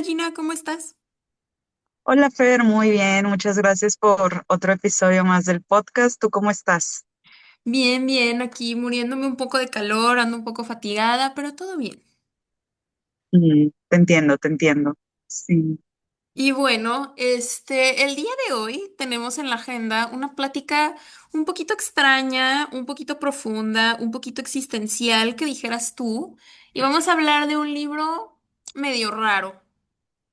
Hola Gina, ¿cómo estás? Hola Fer, muy bien, muchas gracias por otro episodio más del podcast. ¿Tú cómo estás? Bien, bien, aquí muriéndome un poco de calor, ando un poco fatigada, pero todo bien. Te entiendo, te entiendo. Sí, Y bueno, el día de hoy tenemos en la agenda una plática un poquito extraña, un poquito profunda, un poquito existencial, que dijeras tú, y vamos a hablar de un libro medio raro,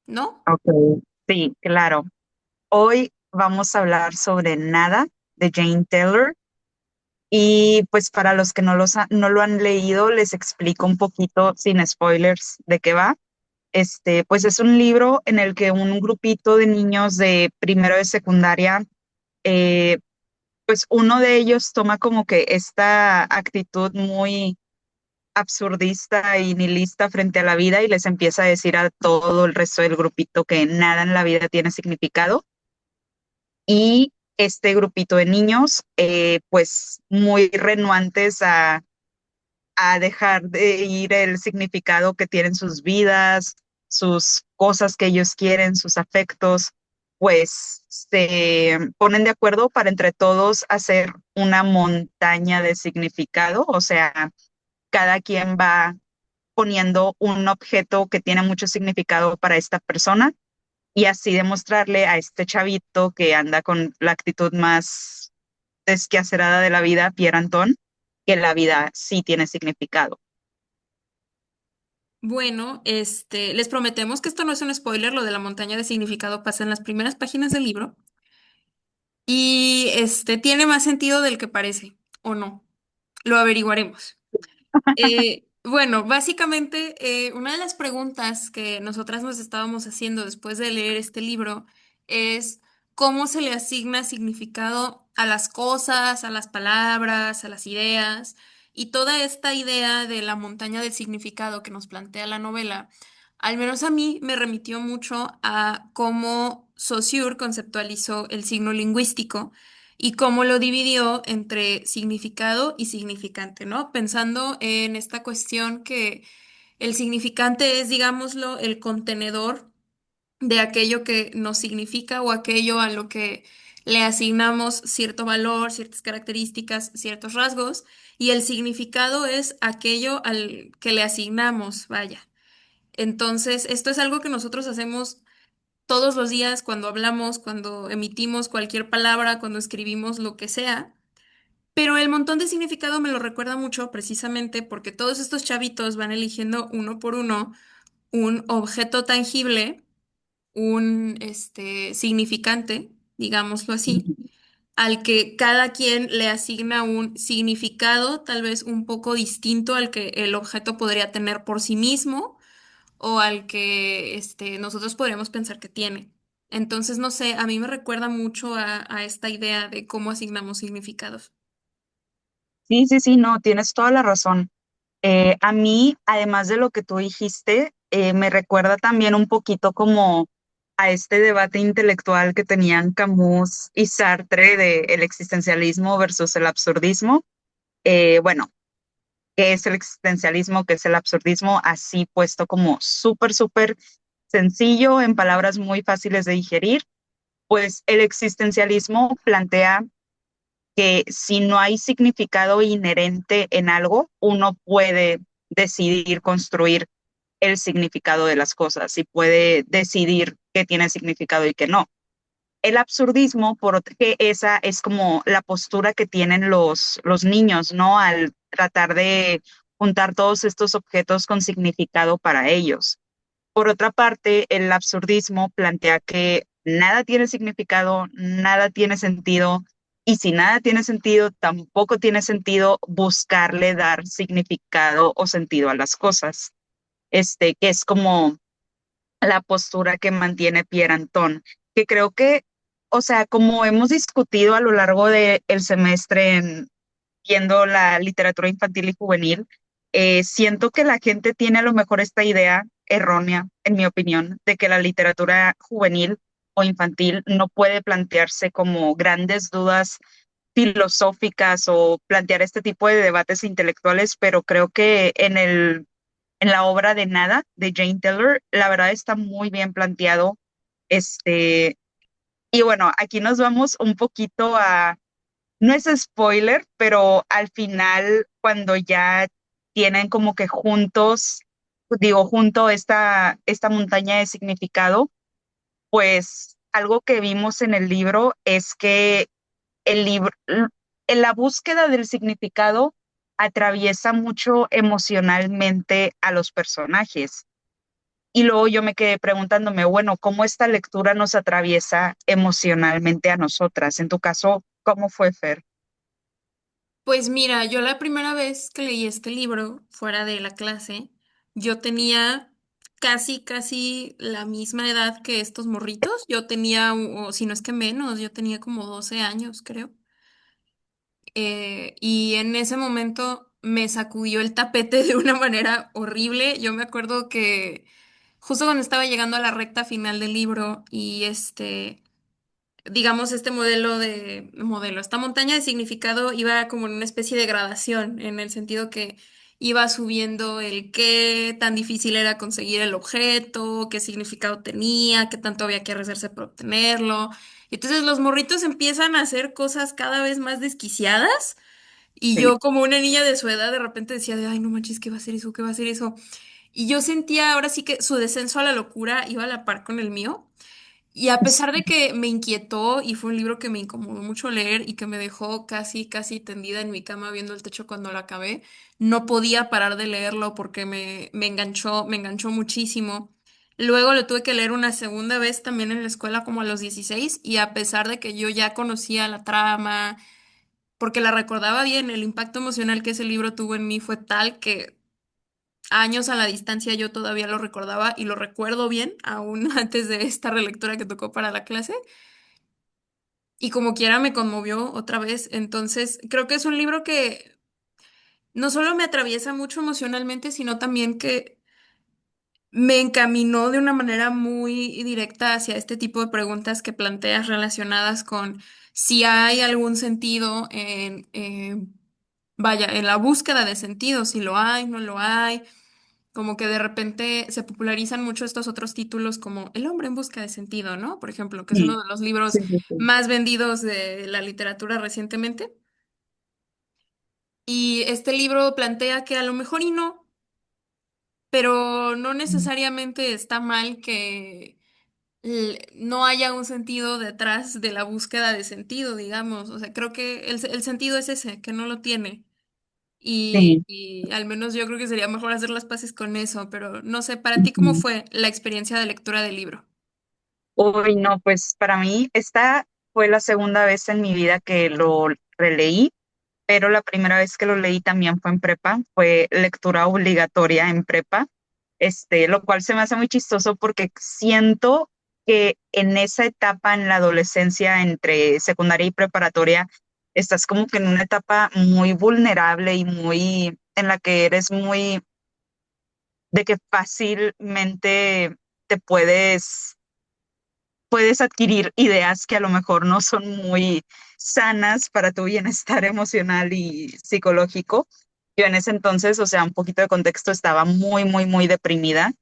¿no? ok. Sí, claro. Hoy vamos a hablar sobre Nada de Jane Taylor y pues para los que no lo han leído, les explico un poquito sin spoilers de qué va. Pues es un libro en el que un grupito de niños de primero de secundaria, eh, pues uno de ellos toma como que esta actitud muy absurdista y nihilista frente a la vida y les empieza a decir a todo el resto del grupito que nada en la vida tiene significado. Y este grupito de niños, pues muy renuentes a dejar de ir el significado que tienen sus vidas, sus cosas que ellos quieren, sus afectos, pues se ponen de acuerdo para entre todos hacer una montaña de significado, o sea, cada quien va poniendo un objeto que tiene mucho significado para esta persona y así demostrarle a este chavito que anda con la actitud más desquacerada de la vida, Pierre Antón, que la vida sí tiene significado. Bueno, les prometemos que esto no es un spoiler, lo de la montaña de significado pasa en las primeras páginas del libro. Y tiene más sentido del que parece, ¿o no? Lo averiguaremos. Bueno, básicamente, una de las preguntas que nosotras nos estábamos haciendo después de leer este libro es cómo se le asigna significado a las cosas, a las palabras, a las ideas, y toda esta idea de la montaña del significado que nos plantea la novela, al menos a mí me remitió mucho a cómo Saussure conceptualizó el signo lingüístico y cómo lo dividió entre significado y significante, ¿no? Pensando en esta cuestión que el significante es, digámoslo, el contenedor de aquello que nos significa o aquello a lo que le asignamos cierto valor, ciertas características, ciertos rasgos, y el significado es aquello al que le asignamos, vaya. Entonces, esto es algo que nosotros hacemos todos los días cuando hablamos, cuando emitimos cualquier palabra, cuando escribimos lo que sea. Pero el montón de significado me lo recuerda mucho precisamente porque todos estos chavitos van eligiendo uno por uno un objeto tangible, un significante, digámoslo así, al que cada quien le asigna un significado tal vez un poco distinto al que el objeto podría tener por sí mismo o al que nosotros podríamos pensar que tiene. Entonces, no sé, a mí me recuerda mucho a esta idea de cómo asignamos significados. Sí, sí, sí, no, tienes toda la razón. A mí, además de lo que tú dijiste, me recuerda también un poquito como a este debate intelectual que tenían Camus y Sartre de el existencialismo versus el absurdismo. Bueno, ¿qué es el existencialismo? ¿Qué es el absurdismo? Así puesto como súper, súper sencillo, en palabras muy fáciles de digerir, pues el existencialismo plantea que si no hay significado inherente en algo, uno puede decidir construir el significado de las cosas y puede decidir qué tiene significado y qué no. El absurdismo, porque esa es como la postura que tienen los niños, ¿no? Al tratar de juntar todos estos objetos con significado para ellos. Por otra parte, el absurdismo plantea que nada tiene significado, nada tiene sentido, y si nada tiene sentido, tampoco tiene sentido buscarle dar significado o sentido a las cosas. Que es como la postura que mantiene Pierre Antón, que creo que, o sea, como hemos discutido a lo largo del semestre viendo la literatura infantil y juvenil, siento que la gente tiene a lo mejor esta idea errónea, en mi opinión, de que la literatura juvenil o infantil no puede plantearse como grandes dudas filosóficas o plantear este tipo de debates intelectuales, pero creo que en el en la obra de Nada de Jane Taylor. La verdad está muy bien planteado. Este, y bueno, aquí nos vamos un poquito a, no es spoiler, pero al final, cuando ya tienen como que juntos, digo, junto esta montaña de significado, pues algo que vimos en el libro es que el libro, en la búsqueda del significado atraviesa mucho emocionalmente a los personajes. Y luego yo me quedé preguntándome, bueno, ¿cómo esta lectura nos atraviesa emocionalmente a nosotras? En tu caso, ¿cómo fue, Fer? Pues mira, yo la primera vez que leí este libro fuera de la clase, yo tenía casi la misma edad que estos morritos. Yo tenía, o si no es que menos, yo tenía como 12 años, creo. Y en ese momento me sacudió el tapete de una manera horrible. Yo me acuerdo que justo cuando estaba llegando a la recta final del libro y digamos, esta montaña de significado iba como en una especie de gradación, en el sentido que iba subiendo el qué tan difícil era conseguir el objeto, qué significado tenía, qué tanto había que hacerse para obtenerlo. Entonces los morritos empiezan a hacer cosas cada vez más desquiciadas y Sí, yo como una niña de su edad de repente decía de, ay, no manches, ¿qué va a ser eso? ¿Qué va a ser eso? Y yo sentía ahora sí que su descenso a la locura iba a la par con el mío. Y a pesar de que me inquietó y fue un libro que me incomodó mucho leer y que me dejó casi tendida en mi cama viendo el techo cuando lo acabé, no podía parar de leerlo porque me enganchó muchísimo. Luego lo tuve que leer una segunda vez también en la escuela como a los 16 y a pesar de que yo ya conocía la trama, porque la recordaba bien, el impacto emocional que ese libro tuvo en mí fue tal que años a la distancia yo todavía lo recordaba y lo recuerdo bien, aún antes de esta relectura que tocó para la clase. Y como quiera me conmovió otra vez. Entonces, creo que es un libro que no solo me atraviesa mucho emocionalmente, sino también que me encaminó de una manera muy directa hacia este tipo de preguntas que planteas relacionadas con si hay algún sentido vaya, en la búsqueda de sentido, si lo hay, no lo hay. Como que de repente se popularizan mucho estos otros títulos como El hombre en busca de sentido, ¿no? Por ejemplo, que es sí, uno de los libros sí, sí, sí. más vendidos de la literatura recientemente. Y este libro plantea que a lo mejor y no, pero no necesariamente está mal que no haya un sentido detrás de la búsqueda de sentido, digamos. O sea, creo que el sentido es ese, que no lo tiene. Sí. Y al menos yo creo que sería mejor hacer las paces con eso, pero no sé, para ti, ¿cómo fue la experiencia de lectura del libro? Uy, no, pues para mí esta fue la segunda vez en mi vida que lo releí, pero la primera vez que lo leí también fue en prepa, fue lectura obligatoria en prepa, lo cual se me hace muy chistoso porque siento que en esa etapa, en la adolescencia, entre secundaria y preparatoria, estás como que en una etapa muy vulnerable y muy, en la que eres muy, de que fácilmente te puedes adquirir ideas que a lo mejor no son muy sanas para tu bienestar emocional y psicológico. Yo en ese entonces, o sea, un poquito de contexto, estaba muy deprimida.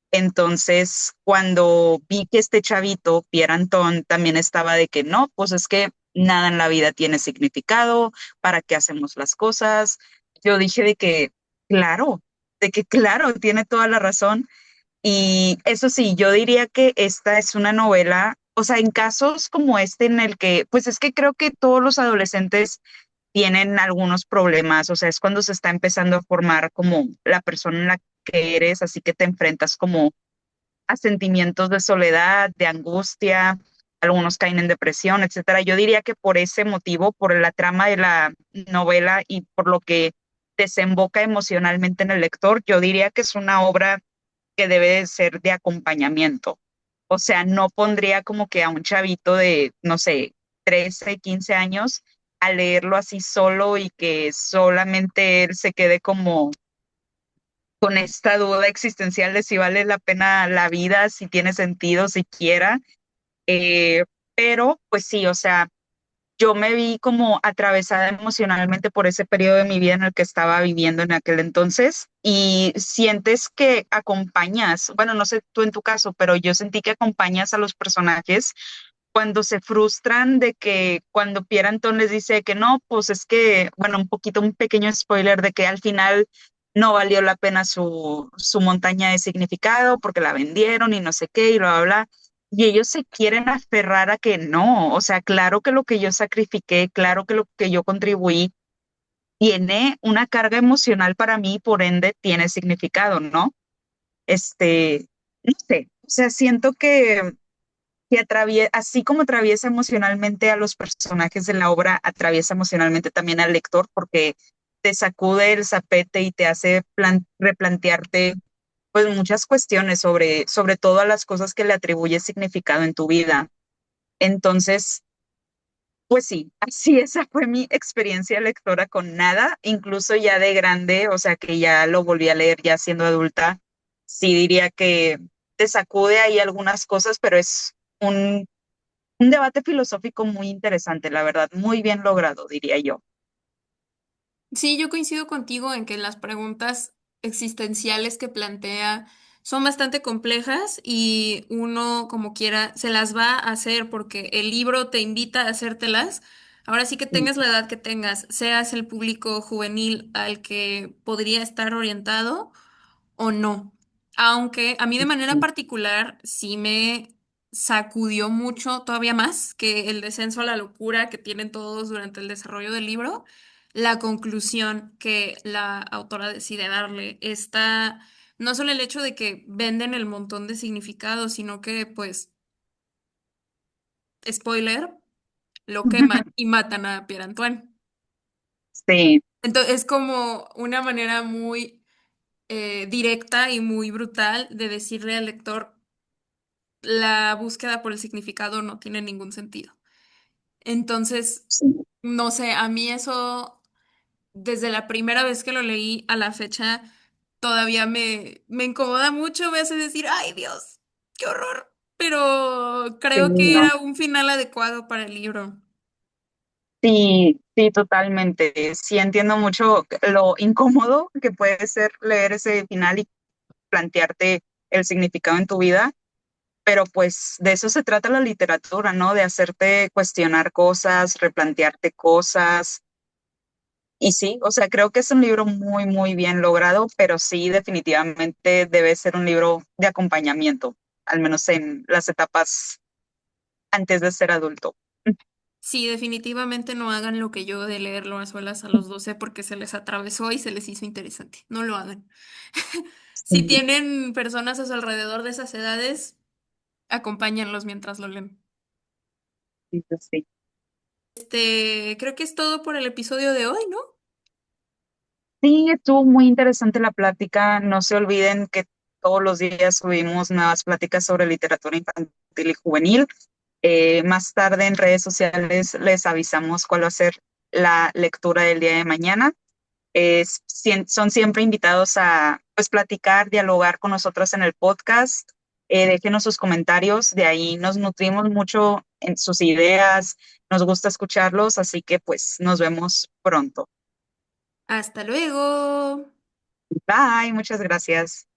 Entonces, cuando vi que este chavito, Pierre Antón, también estaba de que no, pues es que nada en la vida tiene significado, ¿para qué hacemos las cosas? Yo dije de que claro, tiene toda la razón. Y eso sí, yo diría que esta es una novela, o sea, en casos como este en el que, pues es que creo que todos los adolescentes tienen algunos problemas, o sea, es cuando se está empezando a formar como la persona en la que eres, así que te enfrentas como a sentimientos de soledad, de angustia, algunos caen en depresión, etcétera. Yo diría que por ese motivo, por la trama de la novela y por lo que desemboca emocionalmente en el lector, yo diría que es una obra que debe de ser de acompañamiento. O sea, no pondría como que a un chavito de, no sé, 13 15 años a leerlo así solo y que solamente él se quede como con esta duda existencial de si vale la pena la vida, si tiene sentido siquiera. Eh, pero, pues sí, o sea, yo me vi como atravesada emocionalmente por ese periodo de mi vida en el que estaba viviendo en aquel entonces y sientes que acompañas, bueno, no sé tú en tu caso, pero yo sentí que acompañas a los personajes cuando se frustran de que cuando Pierre Anton les dice que no, pues es que, bueno, un poquito, un pequeño spoiler de que al final no valió la pena su montaña de significado porque la vendieron y no sé qué y bla, bla, bla. Y ellos se quieren aferrar a que no, o sea, claro que lo que yo sacrifiqué, claro que lo que yo contribuí tiene una carga emocional para mí, por ende tiene significado, ¿no? No sé, o sea, siento que así como atraviesa emocionalmente a los personajes de la obra, atraviesa emocionalmente también al lector porque te sacude el zapete y te hace replantearte pues muchas cuestiones sobre todas las cosas que le atribuyes significado en tu vida. Entonces, pues sí, así esa fue mi experiencia lectora con Nada, incluso ya de grande, o sea que ya lo volví a leer ya siendo adulta. Sí diría que te sacude ahí algunas cosas, pero es un debate filosófico muy interesante, la verdad, muy bien logrado, diría yo. Sí, yo coincido contigo en que las preguntas existenciales que plantea son bastante complejas y uno como quiera se las va a hacer porque el libro te invita a hacértelas. Ahora sí que Sí, tengas la edad que tengas, seas el público juvenil al que podría estar orientado o no. Aunque a mí de manera sí, particular sí me sacudió mucho, todavía más que el descenso a la locura que tienen todos durante el desarrollo del libro, la conclusión que la autora decide darle. Está no solo el hecho de que venden el montón de significados, sino que, pues, spoiler, lo queman y matan a Pierre Antoine. sí, Entonces es como una manera muy directa y muy brutal de decirle al lector la búsqueda por el significado no tiene ningún sentido. Entonces, sí, no sé, a mí eso, desde la primera vez que lo leí a la fecha, todavía me incomoda mucho, me hace decir, ay Dios, qué horror. Pero sí, creo que no. era un final adecuado para el libro. Sí, sí, totalmente. Sí, entiendo mucho lo incómodo que puede ser leer ese final y plantearte el significado en tu vida, pero pues de eso se trata la literatura, ¿no? De hacerte cuestionar cosas, replantearte cosas. Y sí, o sea, creo que es un libro muy, muy bien logrado, pero sí, definitivamente debe ser un libro de acompañamiento, al menos en las etapas antes de ser adulto. Sí, definitivamente no hagan lo que yo de leerlo a solas a los 12 porque se les atravesó y se les hizo interesante. No lo hagan. Si Sí, tienen personas a su alrededor de esas edades, acompáñenlos mientras lo leen. sí, sí, sí. Creo que es todo por el episodio de hoy, ¿no? Sí, estuvo muy interesante la plática. No se olviden que todos los días subimos nuevas pláticas sobre literatura infantil y juvenil. Más tarde en redes sociales les avisamos cuál va a ser la lectura del día de mañana. Son siempre invitados a pues platicar, dialogar con nosotros en el podcast. Déjenos sus comentarios, de ahí nos nutrimos mucho en sus ideas, nos gusta escucharlos, así que pues nos vemos pronto. Hasta luego. Bye, muchas gracias.